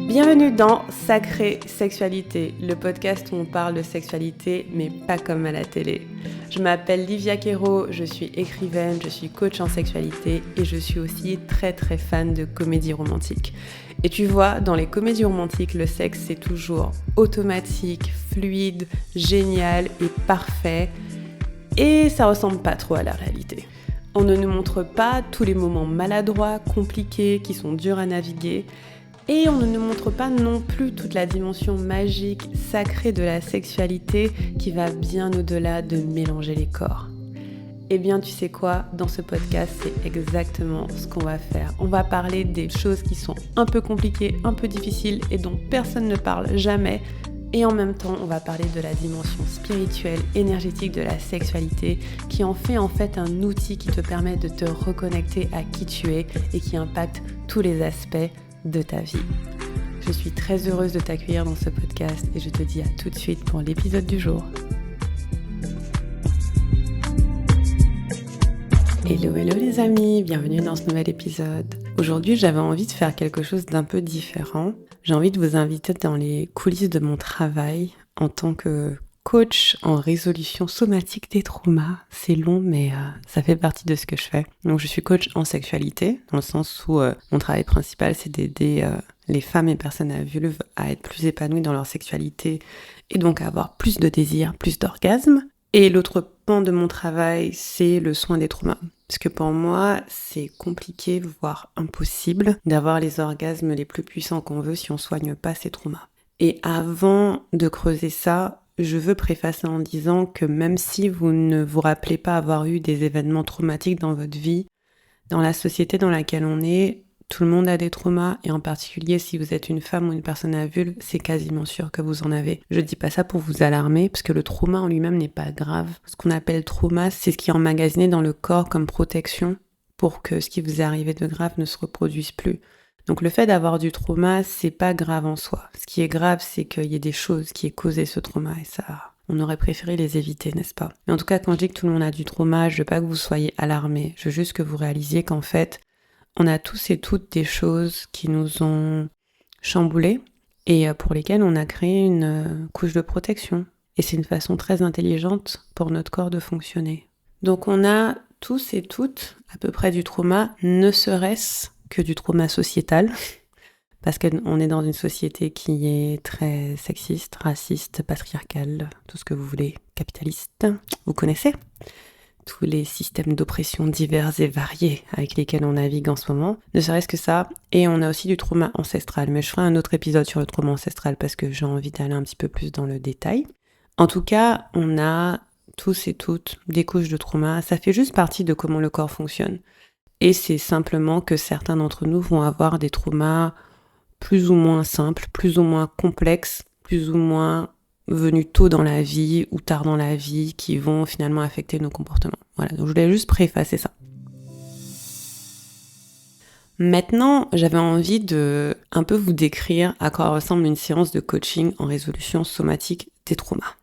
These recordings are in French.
Bienvenue dans Sacrée Sexualité, le podcast où on parle de sexualité, mais pas comme à la télé. Je m'appelle Livia Quero, je suis écrivaine, je suis coach en sexualité et je suis aussi très fan de comédie romantique. Et tu vois, dans les comédies romantiques, le sexe c'est toujours automatique, fluide, génial et parfait. Et ça ressemble pas trop à la réalité. On ne nous montre pas tous les moments maladroits, compliqués, qui sont durs à naviguer. Et on ne nous montre pas non plus toute la dimension magique, sacrée de la sexualité qui va bien au-delà de mélanger les corps. Eh bien, tu sais quoi ? Dans ce podcast, c'est exactement ce qu'on va faire. On va parler des choses qui sont un peu compliquées, un peu difficiles et dont personne ne parle jamais. Et en même temps, on va parler de la dimension spirituelle, énergétique de la sexualité qui en fait un outil qui te permet de te reconnecter à qui tu es et qui impacte tous les aspects de ta vie. Je suis très heureuse de t'accueillir dans ce podcast et je te dis à tout de suite pour l'épisode du jour. Hello les amis, bienvenue dans ce nouvel épisode. Aujourd'hui j'avais envie de faire quelque chose d'un peu différent. J'ai envie de vous inviter dans les coulisses de mon travail en tant que coach en résolution somatique des traumas. C'est long, mais ça fait partie de ce que je fais. Donc je suis coach en sexualité, dans le sens où mon travail principal, c'est d'aider les femmes et personnes à vulve à être plus épanouies dans leur sexualité et donc à avoir plus de désir, plus d'orgasme. Et l'autre pan de mon travail, c'est le soin des traumas. Parce que pour moi, c'est compliqué, voire impossible, d'avoir les orgasmes les plus puissants qu'on veut si on soigne pas ces traumas. Et avant de creuser ça, je veux préfacer en disant que même si vous ne vous rappelez pas avoir eu des événements traumatiques dans votre vie, dans la société dans laquelle on est, tout le monde a des traumas, et en particulier si vous êtes une femme ou une personne à vulve, c'est quasiment sûr que vous en avez. Je dis pas ça pour vous alarmer, parce que le trauma en lui-même n'est pas grave. Ce qu'on appelle trauma, c'est ce qui est emmagasiné dans le corps comme protection pour que ce qui vous est arrivé de grave ne se reproduise plus. Donc le fait d'avoir du trauma, c'est pas grave en soi. Ce qui est grave, c'est qu'il y ait des choses qui aient causé ce trauma, et ça, on aurait préféré les éviter, n'est-ce pas ? Mais en tout cas, quand je dis que tout le monde a du trauma, je veux pas que vous soyez alarmés. Je veux juste que vous réalisiez qu'en fait, on a tous et toutes des choses qui nous ont chamboulés et pour lesquelles on a créé une couche de protection. Et c'est une façon très intelligente pour notre corps de fonctionner. Donc on a tous et toutes à peu près du trauma, ne serait-ce que du trauma sociétal, parce qu'on est dans une société qui est très sexiste, raciste, patriarcale, tout ce que vous voulez, capitaliste, vous connaissez tous les systèmes d'oppression divers et variés avec lesquels on navigue en ce moment, ne serait-ce que ça, et on a aussi du trauma ancestral, mais je ferai un autre épisode sur le trauma ancestral parce que j'ai envie d'aller un petit peu plus dans le détail. En tout cas, on a tous et toutes des couches de trauma, ça fait juste partie de comment le corps fonctionne. Et c'est simplement que certains d'entre nous vont avoir des traumas plus ou moins simples, plus ou moins complexes, plus ou moins venus tôt dans la vie ou tard dans la vie, qui vont finalement affecter nos comportements. Voilà, donc je voulais juste préfacer ça. Maintenant, j'avais envie de un peu vous décrire à quoi ressemble une séance de coaching en résolution somatique des traumas.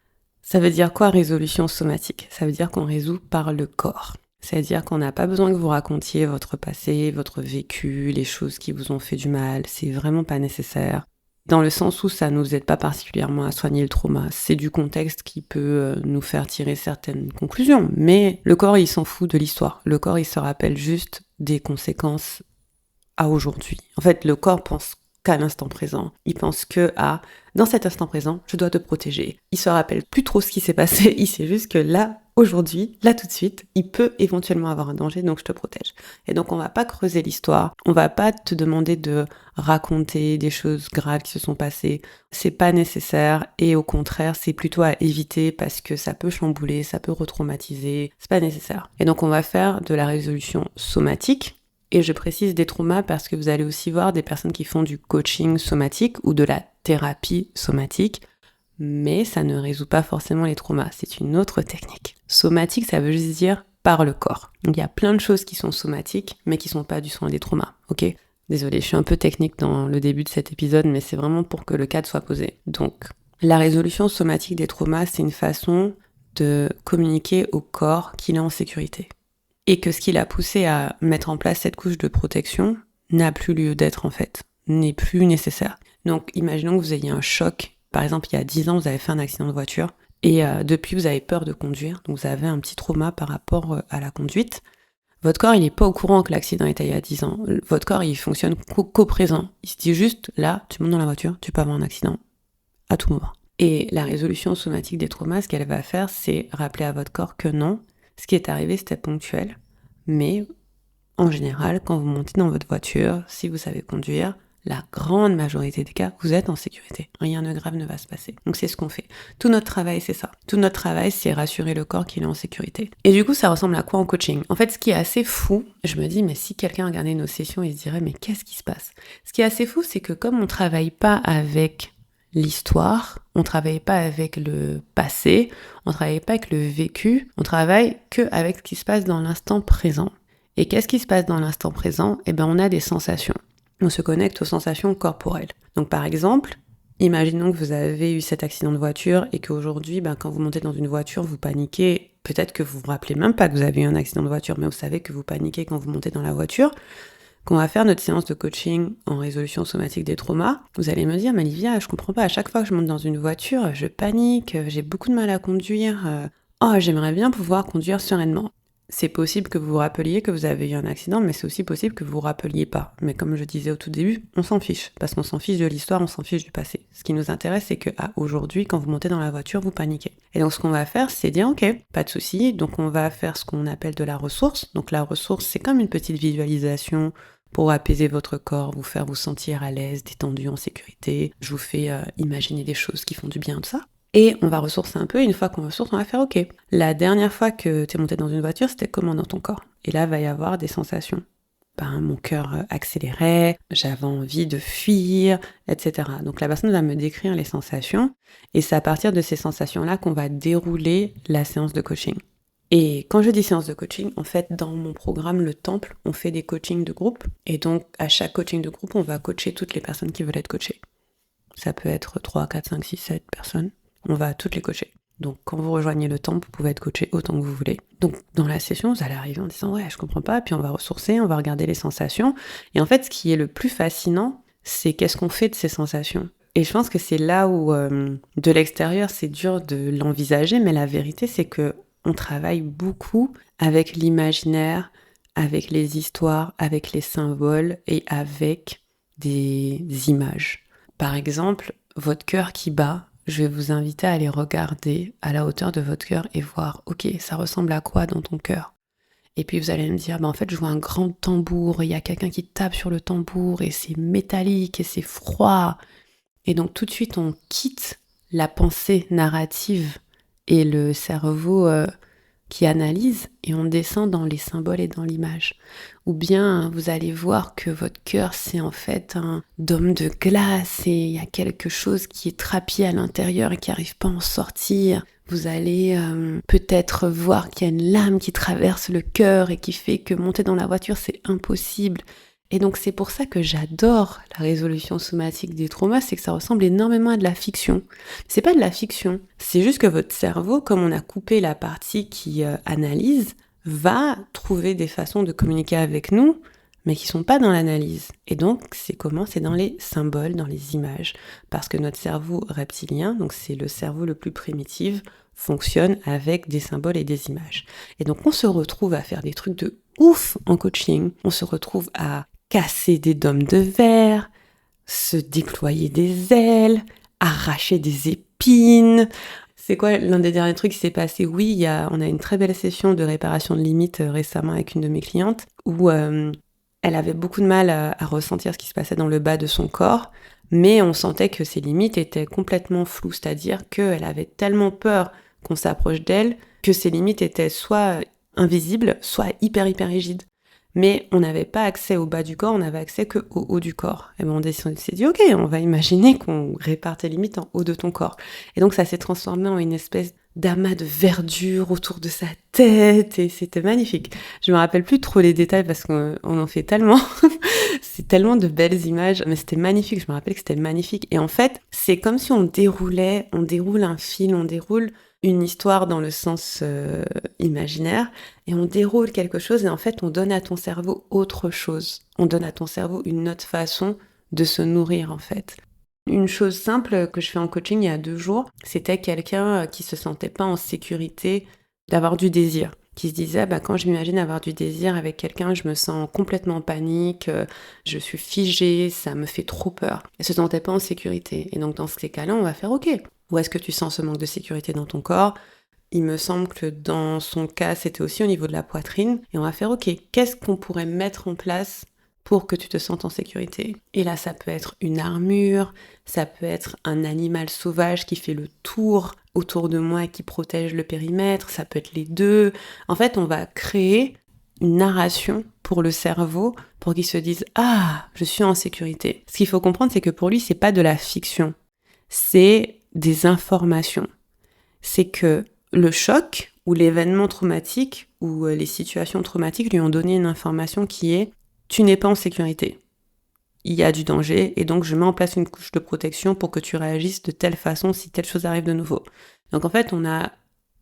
Ça veut dire quoi, résolution somatique ? Ça veut dire qu'on résout par le corps. C'est-à-dire qu'on n'a pas besoin que vous racontiez votre passé, votre vécu, les choses qui vous ont fait du mal. C'est vraiment pas nécessaire. Dans le sens où ça nous aide pas particulièrement à soigner le trauma. C'est du contexte qui peut nous faire tirer certaines conclusions. Mais le corps, il s'en fout de l'histoire. Le corps, il se rappelle juste des conséquences à aujourd'hui. En fait, le corps pense qu'à l'instant présent. Il pense que à, dans cet instant présent, je dois te protéger. Il se rappelle plus trop ce qui s'est passé. Il sait juste que là, aujourd'hui, là tout de suite, il peut éventuellement avoir un danger, donc je te protège. Et donc on va pas creuser l'histoire, on va pas te demander de raconter des choses graves qui se sont passées, c'est pas nécessaire, et au contraire, c'est plutôt à éviter parce que ça peut chambouler, ça peut retraumatiser, c'est pas nécessaire. Et donc on va faire de la résolution somatique, et je précise des traumas parce que vous allez aussi voir des personnes qui font du coaching somatique ou de la thérapie somatique, mais ça ne résout pas forcément les traumas, c'est une autre technique. Somatique, ça veut juste dire par le corps. Donc il y a plein de choses qui sont somatiques, mais qui sont pas du soin des traumas, ok ? Désolée, je suis un peu technique dans le début de cet épisode, mais c'est vraiment pour que le cadre soit posé. Donc, la résolution somatique des traumas, c'est une façon de communiquer au corps qu'il est en sécurité. Et que ce qui l'a poussé à mettre en place cette couche de protection n'a plus lieu d'être en fait, n'est plus nécessaire. Donc imaginons que vous ayez un choc, par exemple il y a 10 ans vous avez fait un accident de voiture, et depuis vous avez peur de conduire, donc vous avez un petit trauma par rapport à la conduite. Votre corps il n'est pas au courant que l'accident était il y a 10 ans, votre corps il fonctionne qu'au présent, il se dit juste là tu montes dans la voiture, tu peux avoir un accident à tout moment. Et la résolution somatique des traumas, ce qu'elle va faire, c'est rappeler à votre corps que non, ce qui est arrivé, c'était ponctuel. Mais en général, quand vous montez dans votre voiture, si vous savez conduire, la grande majorité des cas, vous êtes en sécurité. Rien de grave ne va se passer. Donc c'est ce qu'on fait. Tout notre travail, c'est ça. Tout notre travail, c'est rassurer le corps qu'il est en sécurité. Et du coup, ça ressemble à quoi en coaching ? En fait, ce qui est assez fou, je me dis, mais si quelqu'un regardait nos sessions, il se dirait, mais qu'est-ce qui se passe ? Ce qui est assez fou, c'est que comme on ne travaille pas avec l'histoire, on travaille pas avec le passé, on travaille pas avec le vécu, on travaille que avec ce qui se passe dans l'instant présent. Et qu'est-ce qui se passe dans l'instant présent ? Eh bien, on a des sensations. On se connecte aux sensations corporelles. Donc, par exemple, imaginons que vous avez eu cet accident de voiture et qu'aujourd'hui, quand vous montez dans une voiture, vous paniquez. Peut-être que vous vous rappelez même pas que vous avez eu un accident de voiture, mais vous savez que vous paniquez quand vous montez dans la voiture. Qu'on va faire notre séance de coaching en résolution somatique des traumas, vous allez me dire, mais Livia, je comprends pas, à chaque fois que je monte dans une voiture, je panique, j'ai beaucoup de mal à conduire, j'aimerais bien pouvoir conduire sereinement. C'est possible que vous vous rappeliez que vous avez eu un accident, mais c'est aussi possible que vous vous rappeliez pas. Mais comme je disais au tout début, on s'en fiche, parce qu'on s'en fiche de l'histoire, on s'en fiche du passé. Ce qui nous intéresse, c'est que aujourd'hui, quand vous montez dans la voiture, vous paniquez. Et donc ce qu'on va faire, c'est dire, ok, pas de souci, donc on va faire ce qu'on appelle de la ressource. Donc la ressource, c'est comme une petite visualisation pour apaiser votre corps, vous faire vous sentir à l'aise, détendu, en sécurité. Je vous fais imaginer des choses qui font du bien, tout ça. Et on va ressourcer un peu, et une fois qu'on ressource, on va faire ok. La dernière fois que tu es monté dans une voiture, c'était comment dans ton corps ? Et là, il va y avoir des sensations. Mon cœur accélérait, j'avais envie de fuir, etc. Donc la personne va me décrire les sensations, et c'est à partir de ces sensations-là qu'on va dérouler la séance de coaching. Et quand je dis séance de coaching, en fait, dans mon programme Le Temple, on fait des coachings de groupe. Et donc, à chaque coaching de groupe, on va coacher toutes les personnes qui veulent être coachées. Ça peut être 3, 4, 5, 6, 7 personnes. On va toutes les coacher. Donc, quand vous rejoignez Le Temple, vous pouvez être coaché autant que vous voulez. Donc, dans la session, vous allez arriver en disant « Ouais, je comprends pas », puis on va ressourcer, on va regarder les sensations. Et en fait, ce qui est le plus fascinant, c'est qu'est-ce qu'on fait de ces sensations. Et je pense que c'est là où, de l'extérieur, c'est dur de l'envisager, mais la vérité, c'est que on travaille beaucoup avec l'imaginaire, avec les histoires, avec les symboles et avec des images. Par exemple, votre cœur qui bat, je vais vous inviter à aller regarder à la hauteur de votre cœur et voir, ok, ça ressemble à quoi dans ton cœur ? Et puis vous allez me dire, en fait, je vois un grand tambour, il y a quelqu'un qui tape sur le tambour et c'est métallique et c'est froid. Et donc tout de suite, on quitte la pensée narrative et le cerveau qui analyse, et on descend dans les symboles et dans l'image. Ou bien vous allez voir que votre cœur, c'est en fait un dôme de glace et il y a quelque chose qui est trapié à l'intérieur et qui n'arrive pas à en sortir. Vous allez peut-être voir qu'il y a une lame qui traverse le cœur et qui fait que monter dans la voiture, c'est impossible. Et donc c'est pour ça que j'adore la résolution somatique des traumas, c'est que ça ressemble énormément à de la fiction. C'est pas de la fiction, c'est juste que votre cerveau, comme on a coupé la partie qui analyse, va trouver des façons de communiquer avec nous, mais qui sont pas dans l'analyse. Et donc c'est comment ? C'est dans les symboles, dans les images. Parce que notre cerveau reptilien, donc c'est le cerveau le plus primitif, fonctionne avec des symboles et des images. Et donc on se retrouve à faire des trucs de ouf en coaching, on se retrouve à casser des dômes de verre, se déployer des ailes, arracher des épines. C'est quoi l'un des derniers trucs qui s'est passé ? Oui, on a une très belle session de réparation de limites récemment avec une de mes clientes où elle avait beaucoup de mal à ressentir ce qui se passait dans le bas de son corps, mais on sentait que ses limites étaient complètement floues, c'est-à-dire qu'elle avait tellement peur qu'on s'approche d'elle que ses limites étaient soit invisibles, soit hyper rigides. Mais on n'avait pas accès au bas du corps, on n'avait accès qu'au haut du corps. Et on s'est dit, ok, on va imaginer qu'on répare tes limites en haut de ton corps. Et donc ça s'est transformé en une espèce d'amas de verdure autour de sa tête, et c'était magnifique. Je me rappelle plus trop les détails parce qu'on en fait tellement. C'est tellement de belles images, mais c'était magnifique, je me rappelle que c'était magnifique. Et en fait, c'est comme si on déroule un fil, on déroule une histoire dans le sens imaginaire et on déroule quelque chose et en fait on donne à ton cerveau autre chose. On donne à ton cerveau une autre façon de se nourrir en fait. Une chose simple que je fais en coaching il y a 2 jours, c'était quelqu'un qui se sentait pas en sécurité d'avoir du désir. Qui se disait, quand je m'imagine avoir du désir avec quelqu'un, je me sens complètement en panique, je suis figée, ça me fait trop peur. Elle se sentait pas en sécurité. Et donc dans ces cas-là, on va faire OK. Où est-ce que tu sens ce manque de sécurité dans ton corps? Il me semble que dans son cas, c'était aussi au niveau de la poitrine. Et on va faire OK, qu'est-ce qu'on pourrait mettre en place pour que tu te sentes en sécurité? Et là, ça peut être une armure, ça peut être un animal sauvage qui fait le tour autour de moi et qui protège le périmètre, ça peut être les deux. En fait, on va créer une narration pour le cerveau pour qu'il se dise « Ah, je suis en sécurité ». Ce qu'il faut comprendre, c'est que pour lui, c'est pas de la fiction, c'est des informations. C'est que le choc ou l'événement traumatique ou les situations traumatiques lui ont donné une information qui est « Tu n'es pas en sécurité ». Il y a du danger et donc je mets en place une couche de protection pour que tu réagisses de telle façon si telle chose arrive de nouveau. Donc en fait, on a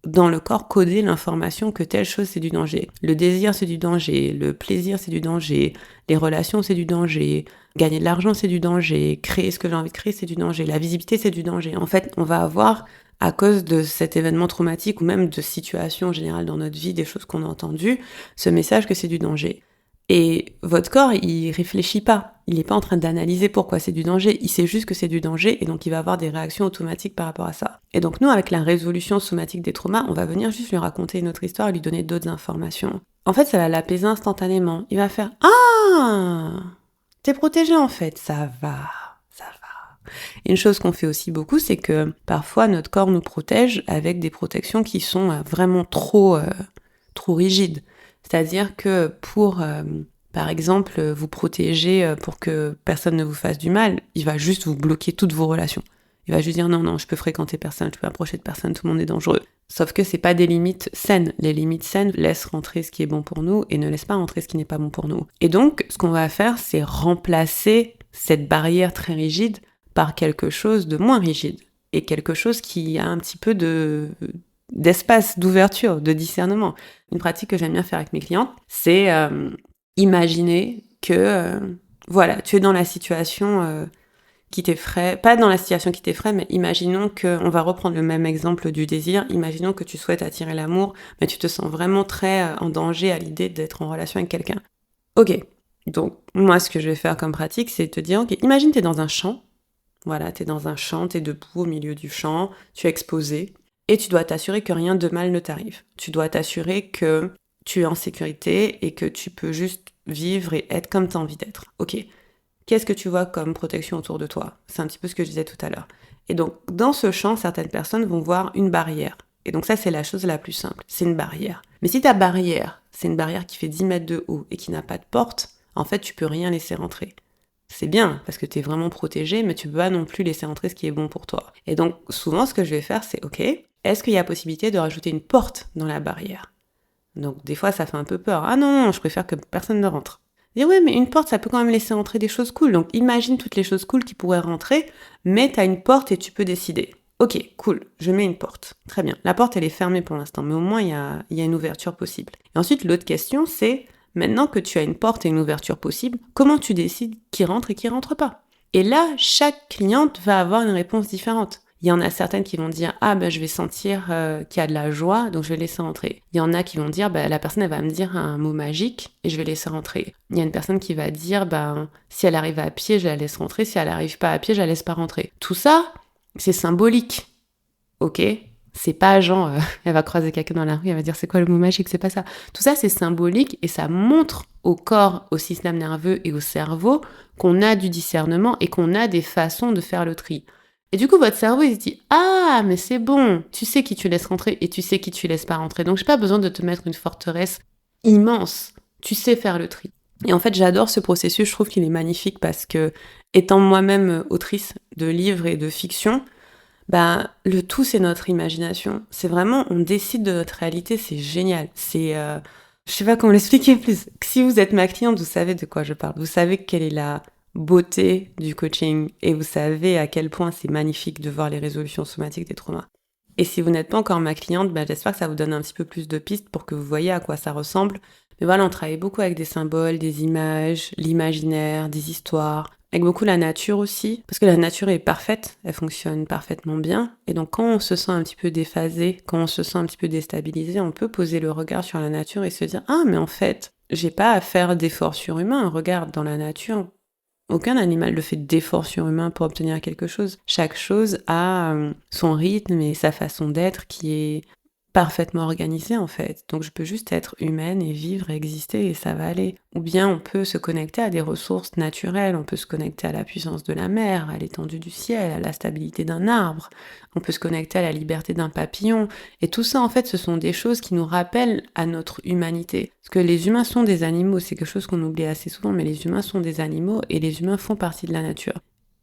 dans le corps codé l'information que telle chose c'est du danger. Le désir c'est du danger, le plaisir c'est du danger, les relations c'est du danger, gagner de l'argent c'est du danger, créer ce que j'ai envie de créer c'est du danger, la visibilité c'est du danger. En fait, on va avoir à cause de cet événement traumatique ou même de situations générales dans notre vie, des choses qu'on a entendues, ce message que c'est du danger. Et votre corps, il réfléchit pas. Il n'est pas en train d'analyser pourquoi c'est du danger. Il sait juste que c'est du danger et donc il va avoir des réactions automatiques par rapport à ça. Et donc nous, avec la résolution somatique des traumas, on va venir juste lui raconter une autre histoire et lui donner d'autres informations. En fait, ça va l'apaiser instantanément. Il va faire « Ah, t'es protégé en fait, ça va, ça va ». Et une chose qu'on fait aussi beaucoup, c'est que parfois notre corps nous protège avec des protections qui sont vraiment trop rigides. C'est-à-dire que pour, par exemple, vous protéger pour que personne ne vous fasse du mal, il va juste vous bloquer toutes vos relations. Il va juste dire non, je peux fréquenter personne, je peux approcher de personne, tout le monde est dangereux. Sauf que c'est pas des limites saines. Les limites saines laissent rentrer ce qui est bon pour nous et ne laissent pas rentrer ce qui n'est pas bon pour nous. Et donc, ce qu'on va faire, c'est remplacer cette barrière très rigide par quelque chose de moins rigide et quelque chose qui a un petit peu d'espace, d'ouverture, de discernement. Une pratique que j'aime bien faire avec mes clientes, c'est imaginer que, tu es dans la situation qui t'effraie, pas dans la situation qui t'effraie, mais imaginons que, on va reprendre le même exemple du désir, imaginons que tu souhaites attirer l'amour, mais tu te sens vraiment très en danger à l'idée d'être en relation avec quelqu'un. Ok, donc moi ce que je vais faire comme pratique, c'est te dire, ok, imagine t'es dans un champ, t'es dans un champ, t'es debout au milieu du champ, tu es exposé, et tu dois t'assurer que rien de mal ne t'arrive. Tu dois t'assurer que tu es en sécurité et que tu peux juste vivre et être comme tu as envie d'être. Ok, qu'est-ce que tu vois comme protection autour de toi? C'est un petit peu ce que je disais tout à l'heure. Et donc, dans ce champ, certaines personnes vont voir une barrière. Et donc ça, c'est la chose la plus simple. C'est une barrière. Mais si ta barrière, c'est une barrière qui fait 10 mètres de haut et qui n'a pas de porte, en fait, tu peux rien laisser rentrer. C'est bien, parce que tu es vraiment protégé, mais tu peux pas non plus laisser entrer ce qui est bon pour toi. Et donc, souvent, ce que je vais faire, c'est, ok, est-ce qu'il y a possibilité de rajouter une porte dans la barrière? Donc, des fois, ça fait un peu peur. Ah non, je préfère que personne ne rentre. Dire, ouais, mais une porte, ça peut quand même laisser entrer des choses cool. Donc, imagine toutes les choses cool qui pourraient rentrer, mais t'as une porte et tu peux décider. Ok, cool, je mets une porte. Très bien. La porte, elle est fermée pour l'instant, mais au moins, il y a une ouverture possible. Et ensuite, l'autre question, c'est, maintenant que tu as une porte et une ouverture possible, comment tu décides qui rentre et qui rentre pas? Et là, chaque cliente va avoir une réponse différente. Il y en a certaines qui vont dire « Ah, je vais sentir qu'il y a de la joie, donc je vais laisser rentrer. » Il y en a qui vont dire « La personne, elle va me dire un mot magique et je vais laisser rentrer. » Il y a une personne qui va dire « Si elle arrive à pied, je la laisse rentrer. Si elle n'arrive pas à pied, je la laisse pas rentrer. » Tout ça, c'est symbolique. Ok ? C'est pas genre, elle va croiser quelqu'un dans la rue, elle va dire c'est quoi le mot magique, c'est pas ça. Tout ça, c'est symbolique et ça montre au corps, au système nerveux et au cerveau qu'on a du discernement et qu'on a des façons de faire le tri. Et du coup, votre cerveau, il se dit « Ah, mais c'est bon, tu sais qui tu laisses rentrer et tu sais qui tu laisses pas rentrer. Donc, j'ai pas besoin de te mettre une forteresse immense. Tu sais faire le tri. » Et en fait, j'adore ce processus, je trouve qu'il est magnifique parce que, étant moi-même autrice de livres et de fiction, le tout, c'est notre imagination. C'est vraiment, on décide de notre réalité, c'est génial. C'est, je sais pas comment l'expliquer plus. Si vous êtes ma cliente, vous savez de quoi je parle. Vous savez quelle est la beauté du coaching et vous savez à quel point c'est magnifique de voir les résolutions somatiques des traumas. Et si vous n'êtes pas encore ma cliente, j'espère que ça vous donne un petit peu plus de pistes pour que vous voyez à quoi ça ressemble. Mais voilà, on travaille beaucoup avec des symboles, des images, l'imaginaire, des histoires, avec beaucoup la nature aussi, parce que la nature est parfaite, elle fonctionne parfaitement bien. Et donc quand on se sent un petit peu déphasé, quand on se sent un petit peu déstabilisé, on peut poser le regard sur la nature et se dire « Ah, mais en fait, j'ai pas à faire d'efforts surhumains. Regarde, dans la nature, aucun animal ne fait d'efforts surhumains pour obtenir quelque chose. Chaque chose a son rythme et sa façon d'être qui est parfaitement organisée en fait. Donc je peux juste être humaine et vivre et exister et ça va aller. Ou bien on peut se connecter à des ressources naturelles, on peut se connecter à la puissance de la mer, à l'étendue du ciel, à la stabilité d'un arbre, on peut se connecter à la liberté d'un papillon. Et tout ça en fait ce sont des choses qui nous rappellent à notre humanité. Parce que les humains sont des animaux, c'est quelque chose qu'on oublie assez souvent, mais les humains sont des animaux et les humains font partie de la nature.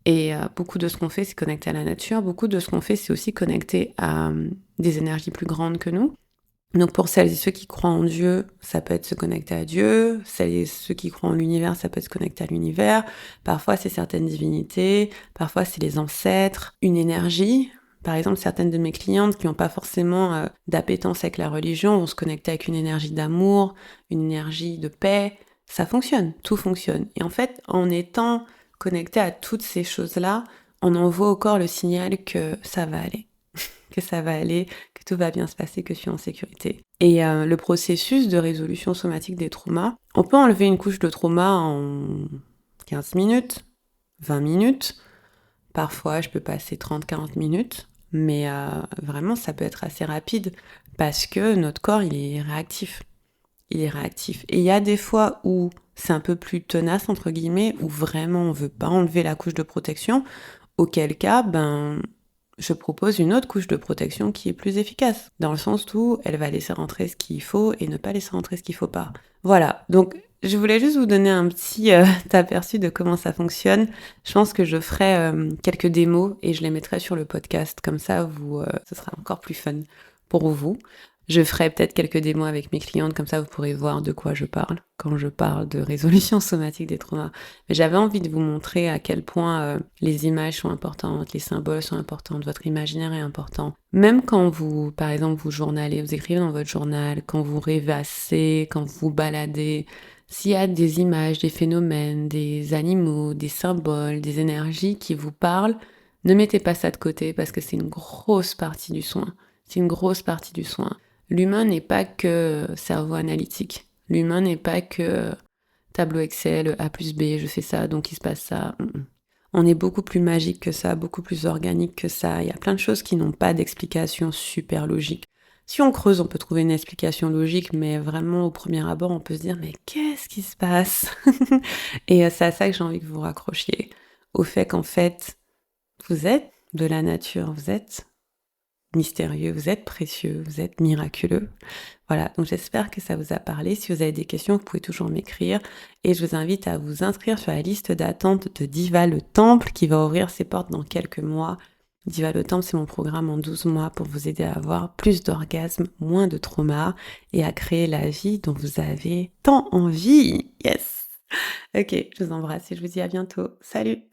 Et beaucoup de ce qu'on fait, c'est connecter à la nature. Beaucoup de ce qu'on fait, c'est aussi connecter à des énergies plus grandes que nous. Donc pour celles et ceux qui croient en Dieu, ça peut être se connecter à Dieu. Celles et ceux qui croient en l'univers, ça peut être se connecter à l'univers. Parfois, c'est certaines divinités. Parfois, c'est les ancêtres. Une énergie. Par exemple, certaines de mes clientes qui n'ont pas forcément d'appétence avec la religion vont se connecter avec une énergie d'amour, une énergie de paix. Ça fonctionne, tout fonctionne. Et en fait, en étant connecté à toutes ces choses-là, on envoie au corps le signal que ça va aller, que ça va aller, que tout va bien se passer, que je suis en sécurité. Et le processus de résolution somatique des traumas, on peut enlever une couche de trauma en 15 minutes, 20 minutes, parfois je peux passer 30-40 minutes, mais vraiment ça peut être assez rapide parce que notre corps il est réactif. Il est réactif. Et il y a des fois où c'est un peu plus tenace, entre guillemets, où vraiment on veut pas enlever la couche de protection, auquel cas, je propose une autre couche de protection qui est plus efficace, dans le sens où elle va laisser rentrer ce qu'il faut et ne pas laisser rentrer ce qu'il faut pas. Voilà, donc je voulais juste vous donner un petit aperçu de comment ça fonctionne. Je pense que je ferai quelques démos et je les mettrai sur le podcast, comme ça ce sera encore plus fun pour vous. Je ferai peut-être quelques démos avec mes clientes, comme ça vous pourrez voir de quoi je parle quand je parle de résolution somatique des traumas. Mais j'avais envie de vous montrer à quel point les images sont importantes, les symboles sont importants, votre imaginaire est important. Même quand vous, par exemple, vous journalez, vous écrivez dans votre journal, quand vous rêvassez, quand vous baladez, s'il y a des images, des phénomènes, des animaux, des symboles, des énergies qui vous parlent, ne mettez pas ça de côté parce que c'est une grosse partie du soin. C'est une grosse partie du soin. L'humain n'est pas que cerveau analytique. L'humain n'est pas que tableau Excel, A plus B, je fais ça, donc il se passe ça. On est beaucoup plus magique que ça, beaucoup plus organique que ça. Il y a plein de choses qui n'ont pas d'explication super logique. Si on creuse, on peut trouver une explication logique, mais vraiment au premier abord, on peut se dire « mais qu'est-ce qui se passe ?» Et c'est à ça que j'ai envie que vous raccrochiez. Au fait qu'en fait, vous êtes de la nature, vous êtes mystérieux, vous êtes précieux, vous êtes miraculeux. Voilà, donc j'espère que ça vous a parlé. Si vous avez des questions, vous pouvez toujours m'écrire. Et je vous invite à vous inscrire sur la liste d'attente de Diva le Temple qui va ouvrir ses portes dans quelques mois. Diva le Temple, c'est mon programme en 12 mois pour vous aider à avoir plus d'orgasmes, moins de traumas et à créer la vie dont vous avez tant envie. Yes! Ok, je vous embrasse et je vous dis à bientôt. Salut!